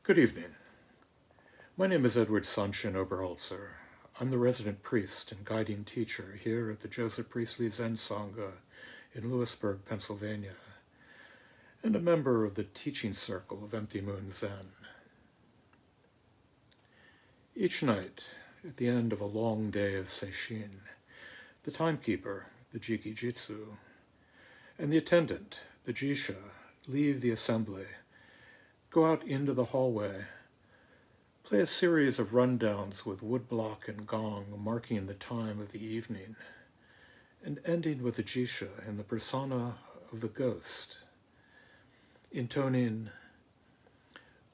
Good evening. My name is Edward Sanshin Oberholtzer. I'm the resident priest and guiding teacher here at the Joseph Priestley Zen Sangha in Lewisburg, Pennsylvania, and a member of the teaching circle of Empty Moon Zen. Each night, at the end of a long day of seishin, the timekeeper, the jikijitsu, and the attendant, the jisha, leave the assembly, go out into the hallway, play a series of rundowns with woodblock and gong marking the time of the evening, and ending with the jisha in the persona of the ghost, intoning,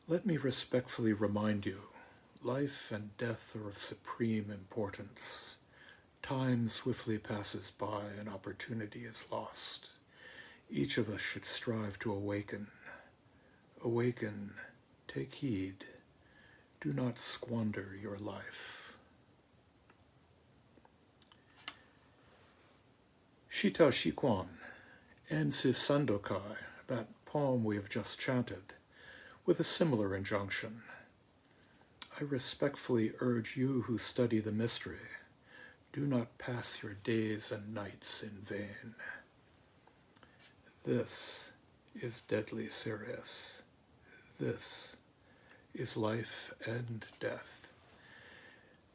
"Let me respectfully remind you, life and death are of supreme importance. Time swiftly passes by and opportunity is lost. Each of us should strive to awaken. Awaken, take heed. Do not squander your life." Shito Shikwan ends his Sandokai, that poem we have just chanted, with a similar injunction. I respectfully urge you who study the mystery, do not pass your days and nights in vain. This is deadly serious. This is life and death.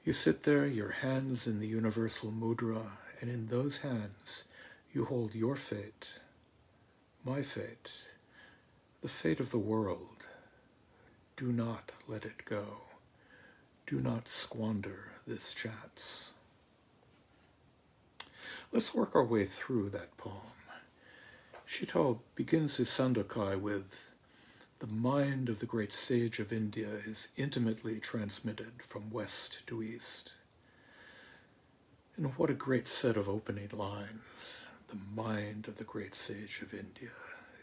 You sit there, your hands in the universal mudra, and in those hands you hold your fate, my fate, the fate of the world. Do not let it go. Do not squander this chance. Let's work our way through that poem. Shito begins his Sandokai with, "The mind of the great sage of India is intimately transmitted from west to east." And what a great set of opening lines. The mind of the great sage of India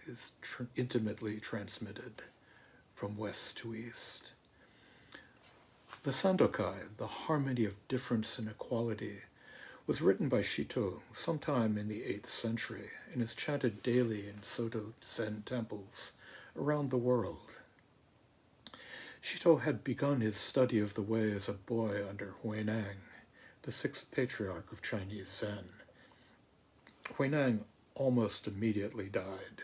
is intimately transmitted from west to east. The Sandokai, the harmony of difference and equality, was written by Shito sometime in the 8th century and is chanted daily in Soto Zen temples around the world. Shito had begun his study of the way as a boy under Huineng, the 6th patriarch of Chinese Zen. Huineng almost immediately died,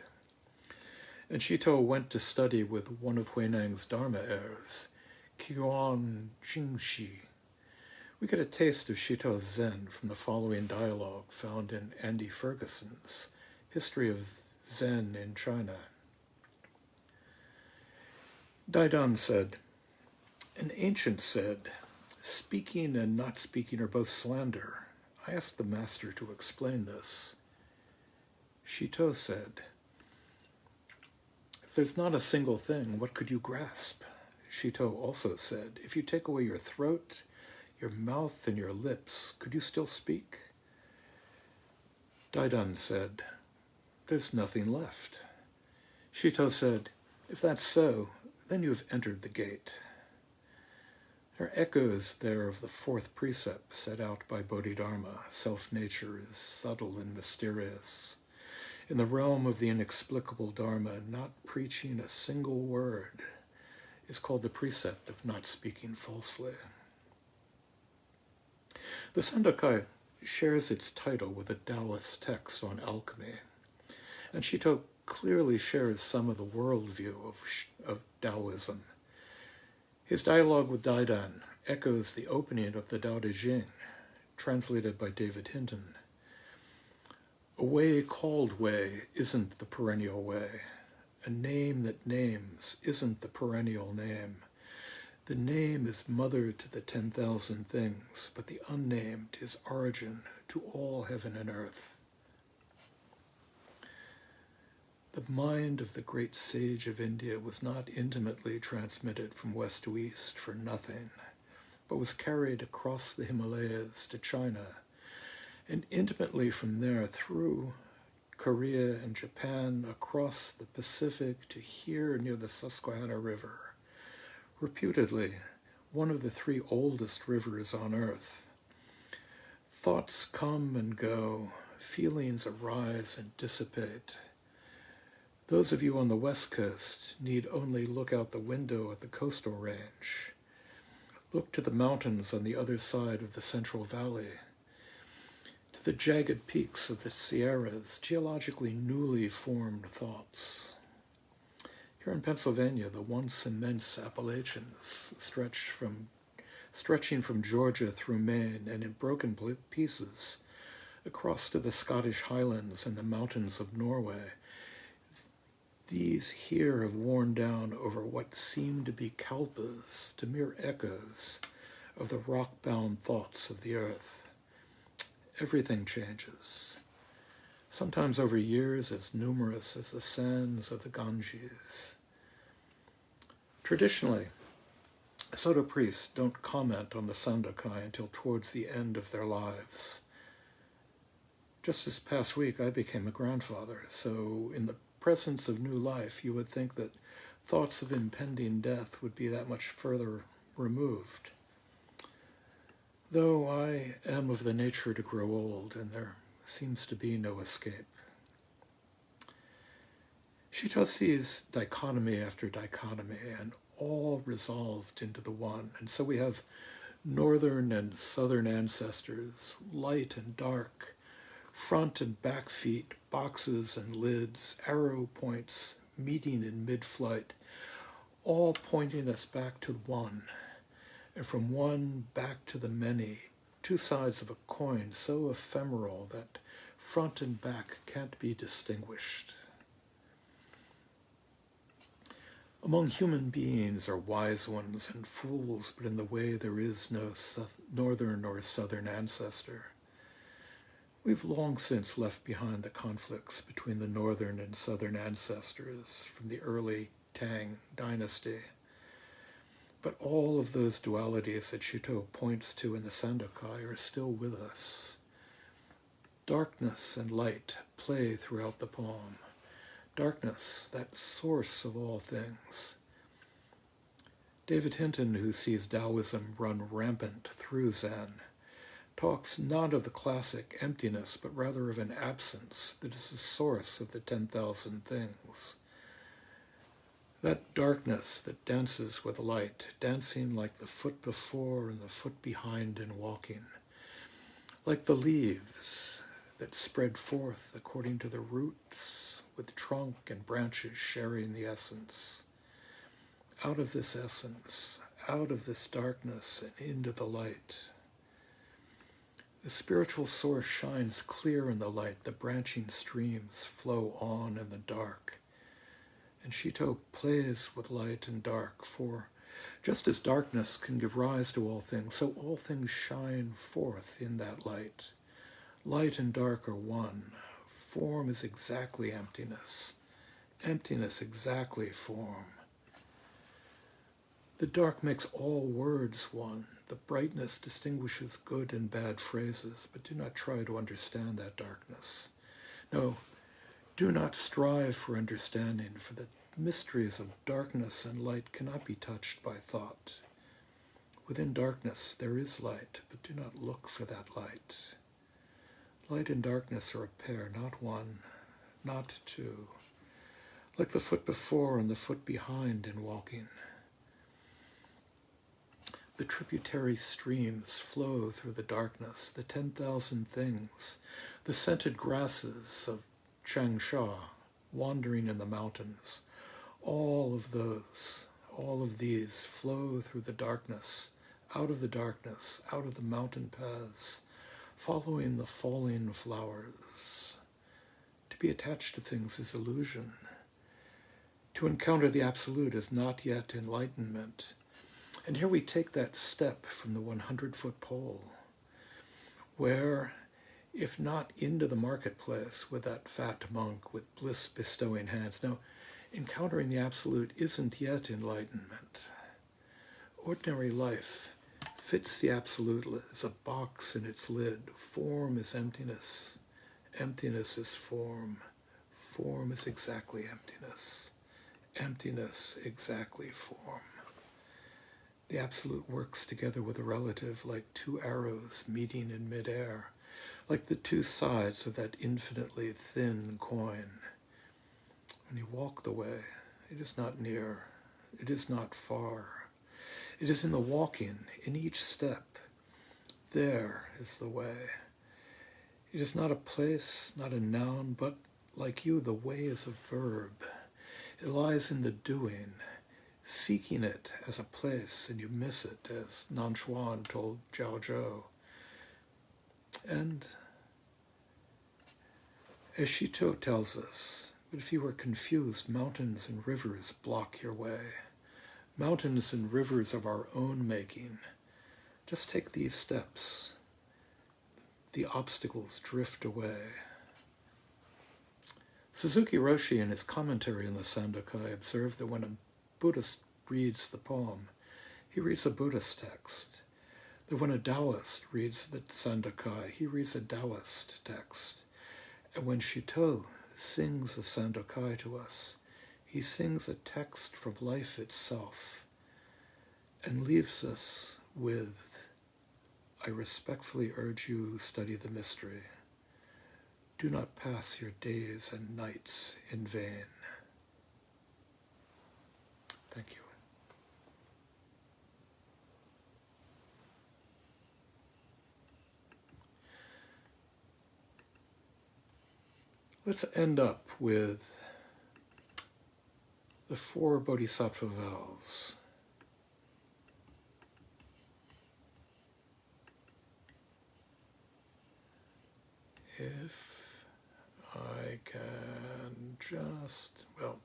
and Shito went to study with one of Huineng's Dharma heirs, Qiuan Jingxi. We get a taste of Shito's Zen from the following dialogue found in Andy Ferguson's History of Zen in China. Daidan said, "An ancient said, 'Speaking and not speaking are both slander.' I asked the master to explain this. Shito said, 'If there's not a single thing, what could you grasp?' Shito also said, 'If you take away your throat, your mouth, and your lips, could you still speak?' Daidan said, 'There's nothing left.' Shito said, 'If that's so, then you have entered the gate.' There are echoes there of the 4th precept set out by Bodhidharma. Self-nature is subtle and mysterious. In the realm of the inexplicable Dharma, not preaching a single word is called the precept of not speaking falsely. The Sandokai shares its title with a Taoist text on alchemy, and Shito clearly shares some of the worldview of Taoism. His dialogue with Daidan echoes the opening of the Tao Te Ching, translated by David Hinton. A way called way isn't the perennial way. A name that names isn't the perennial name. The name is mother to the 10,000 things, but the unnamed is origin to all heaven and earth. The mind of the great sage of India was not intimately transmitted from west to east for nothing, but was carried across the Himalayas to China, and intimately from there through Korea and Japan, across the Pacific to here near the Susquehanna River, reputedly one of the 3 oldest rivers on earth. Thoughts come and go, feelings arise and dissipate. Those of you on the West Coast need only look out the window at the coastal range. Look to the mountains on the other side of the Central Valley, to the jagged peaks of the Sierras, geologically newly formed thoughts. Here in Pennsylvania, the once immense Appalachians stretching from Georgia through Maine and in broken pieces across to the Scottish Highlands and the mountains of Norway. These here have worn down over what seem to be kalpas, to mere echoes of the rock-bound thoughts of the earth. Everything changes, sometimes over years as numerous as the sands of the Ganges. Traditionally, Soto priests don't comment on the Sandokai until towards the end of their lives. Just this past week, I became a grandfather, so in the presence of new life, you would think that thoughts of impending death would be that much further removed. Though I am of the nature to grow old, and there seems to be no escape. Shito sees dichotomy after dichotomy, and all resolved into the one. And so we have northern and southern ancestors, light and dark, front and back feet, boxes and lids, arrow points meeting in mid-flight, all pointing us back to one, and from one back to the many, two sides of a coin so ephemeral that front and back can't be distinguished. Among human beings are wise ones and fools, but in the way there is no northern or southern ancestor. We've long since left behind the conflicts between the northern and southern ancestors from the early Tang dynasty. But all of those dualities that Shito points to in the Sandokai are still with us. Darkness and light play throughout the poem. Darkness, that source of all things. David Hinton, who sees Taoism run rampant through Zen, talks not of the classic emptiness, but rather of an absence that is the source of the 10,000 things. That darkness that dances with light, dancing like the foot before and the foot behind in walking, like the leaves that spread forth according to the roots, with trunk and branches sharing the essence. Out of this essence, out of this darkness and into the light. The spiritual source shines clear in the light, the branching streams flow on in the dark. And Shito plays with light and dark, for just as darkness can give rise to all things, so all things shine forth in that light. Light and dark are one. Form is exactly emptiness. Emptiness exactly form. The dark makes all words one. The brightness distinguishes good and bad phrases, but do not try to understand that darkness. No, do not strive for understanding, for the mysteries of darkness and light cannot be touched by thought. Within darkness there is light, but do not look for that light. Light and darkness are a pair, not one, not two. Like the foot before and the foot behind in walking. The tributary streams flow through the darkness, the 10,000 things, the scented grasses of Changsha wandering in the mountains. All of these flow through the darkness, out of the mountain paths, following the falling flowers. To be attached to things is illusion. To encounter the absolute is not yet enlightenment. And here we take that step from the 100-foot pole, where, if not into the marketplace with that fat monk with bliss-bestowing hands, no, encountering the absolute isn't yet enlightenment. Ordinary life fits the absolute as a box in its lid. Form is emptiness. Emptiness is form. Form is exactly emptiness. Emptiness exactly form. The absolute works together with the relative like two arrows meeting in midair, like the two sides of that infinitely thin coin. When you walk the way, it is not near, it is not far. It is in the walking, in each step. There is the way. It is not a place, not a noun, but like you, the way is a verb. It lies in the doing, seeking it as a place, and you miss it, as Nanchuan told Zhao Zhou. And as Shito tells us, but if you are confused, mountains and rivers block your way. Mountains and rivers of our own making. Just take these steps. The obstacles drift away. Suzuki Roshi, in his commentary on the Sandokai, observed that when a Buddhist reads the poem, he reads a Buddhist text. That when a Taoist reads the Sandokai, he reads a Taoist text. And when Shito sings a Sandokai to us, he sings a text from life itself and leaves us with, I respectfully urge you who study the mystery, do not pass your days and nights in vain. Thank you. Let's end up with the 4 Bodhisattva vows. If I can just, well,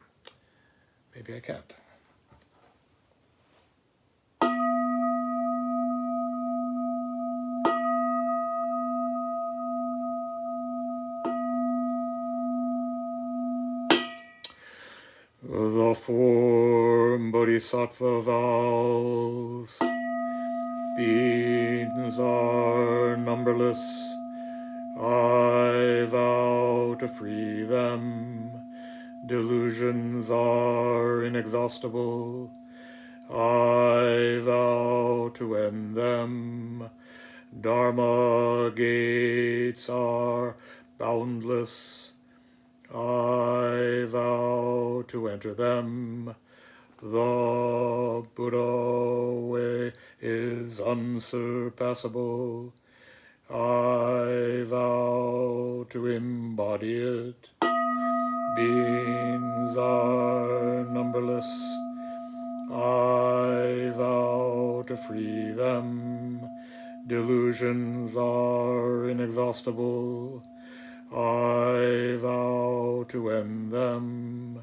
maybe I can't. The 4 Bodhisattva vows. Beings are numberless. I vow to free them. Delusions are inexhaustible. I vow to end them. Dharma gates are boundless. I vow to enter them. The Buddha way is unsurpassable. I vow to embody it. Beings are numberless. I vow to free them. Delusions are inexhaustible. I vow to end them.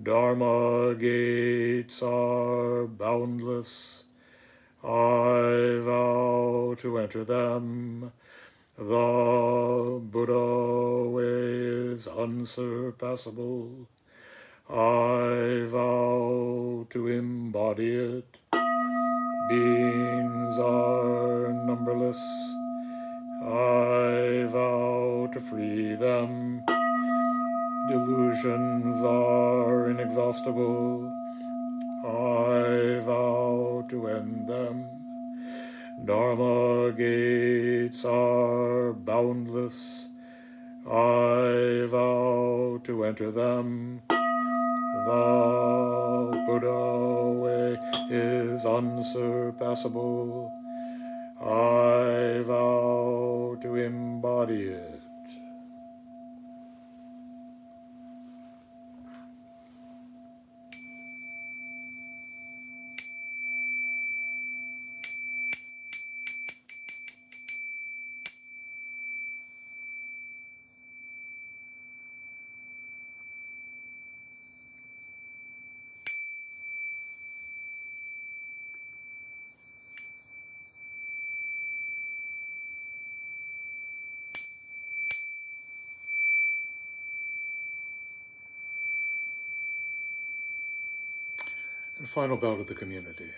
Dharma gates are boundless. I vow to enter them. The Buddha way is unsurpassable. I vow to embody it. Beings are numberless. I vow to free them. Delusions are inexhaustible. I vow to end them. Dharma gates are boundless. I vow to enter them. The Buddha way is unsurpassable. I vow to embody it. And final bow to the community.